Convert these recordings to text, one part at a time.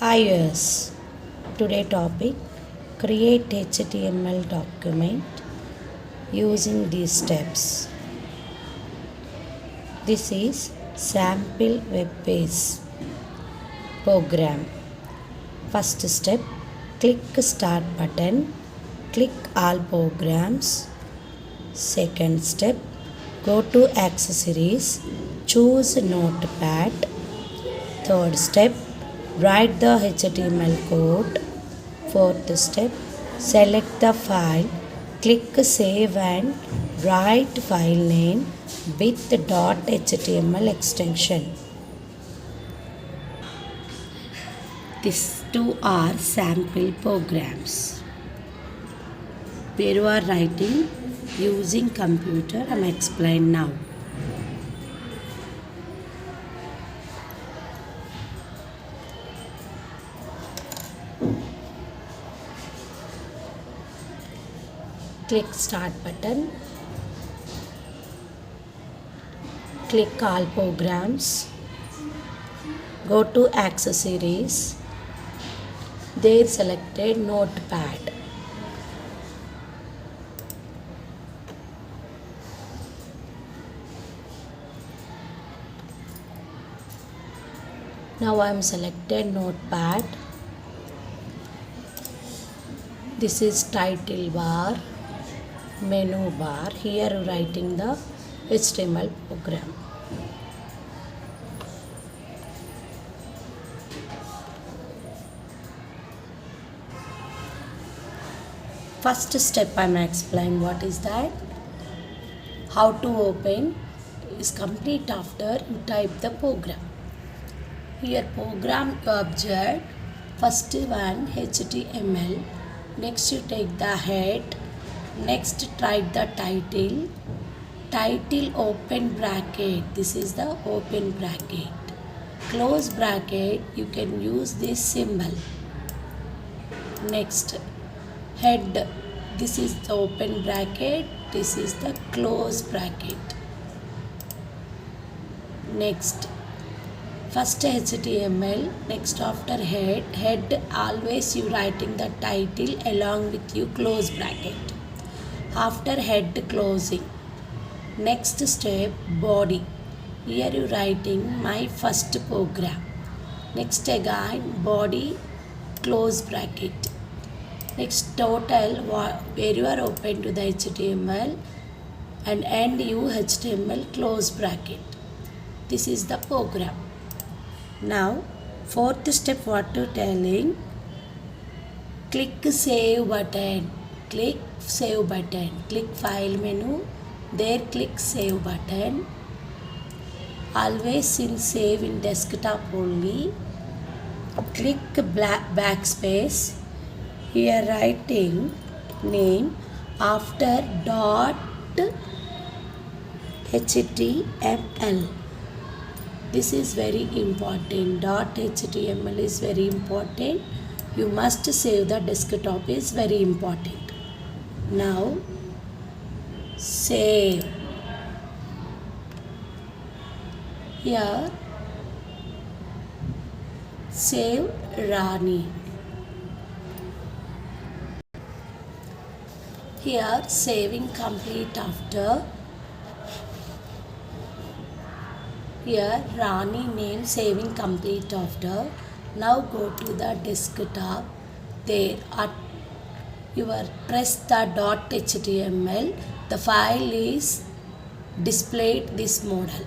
Hi yes. Today topic create HTML document using these steps. This is sample web page program. First step, click start button, click all programs. Second step, go to accessories, choose notepad. Third step, write the HTML code. Fourth step, select the file, click save and write file name with .html extension. These two are sample programs. Where you are writing using computer, I am explain now. Click start button, click all programs, go to accessories, there selected notepad. Now I am selected notepad. This is title bar, menu bar. Here writing the HTML program. First step I am explain what is that. How to open is complete after you type the program. Here program object, first one HTML, next you take the head, next write the title open bracket, this is the open bracket, close bracket, you can use this symbol. Next head, this is the open bracket, this is the close bracket. Next first HTML, next after head always you writing the title along with you close bracket. After head closing, next step body, here you writing my first program. Next again body close bracket. Next total where you are open to the HTML and end you HTML close bracket. This is the program. Now fourth step what to telling, click save button, click save button, click file menu, there click save button. Always in save in desktop only, click backspace, here writing name after .html. This is very important. .html is very important. You must save the desktop is very important. Now save. Here save Rani. Here saving complete after. Here Rani name saving complete after. Now go to the desktop. There at your press the .html. The file is displayed this model.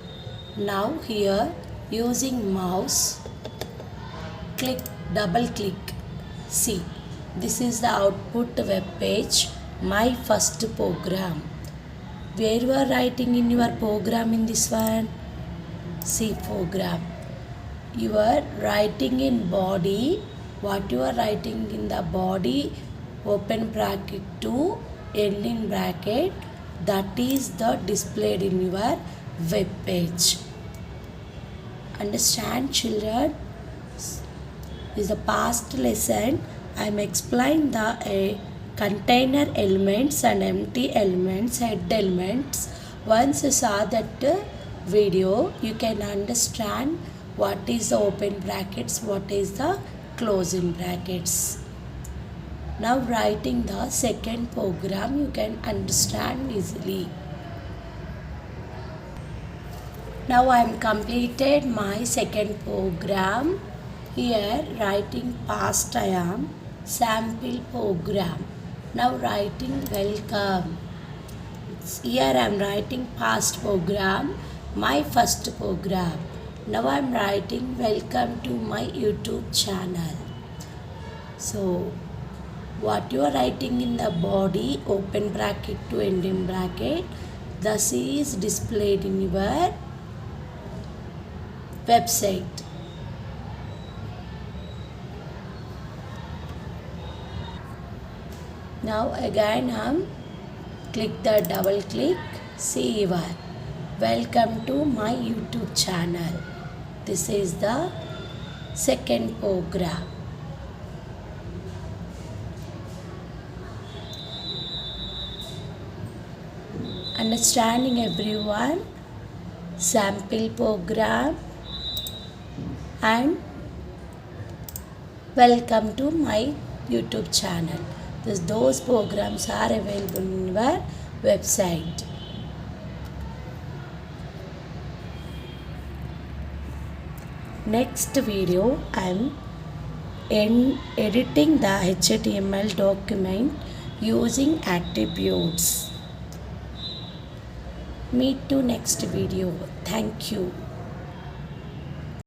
Now here using mouse, click double click. See, this is the output web page. My first program. Where you are writing in your program in this one? See program. You are writing in body. What you are writing in the body, open bracket to ending bracket, that is the displayed in your web page. Understand children? This is the past lesson. I am explaining the container elements and empty elements, head elements. Once you saw that video, you can understand what is the open brackets, what is the closing brackets. Now writing the second program you can understand easily. Now I am completed my second program. Here writing past I am sample program. Now writing welcome. Here I am writing past program, my first program. Now I am writing welcome to my YouTube channel. So what you are writing in the body, open bracket to ending bracket, thus is displayed in your website. Now again click the double click, see your welcome to my YouTube channel. This is the second program. Understanding everyone, sample program and welcome to my YouTube channel. Those programs are available in your website. Next video I am editing the HTML document using attributes. Meet to next video. Thank you.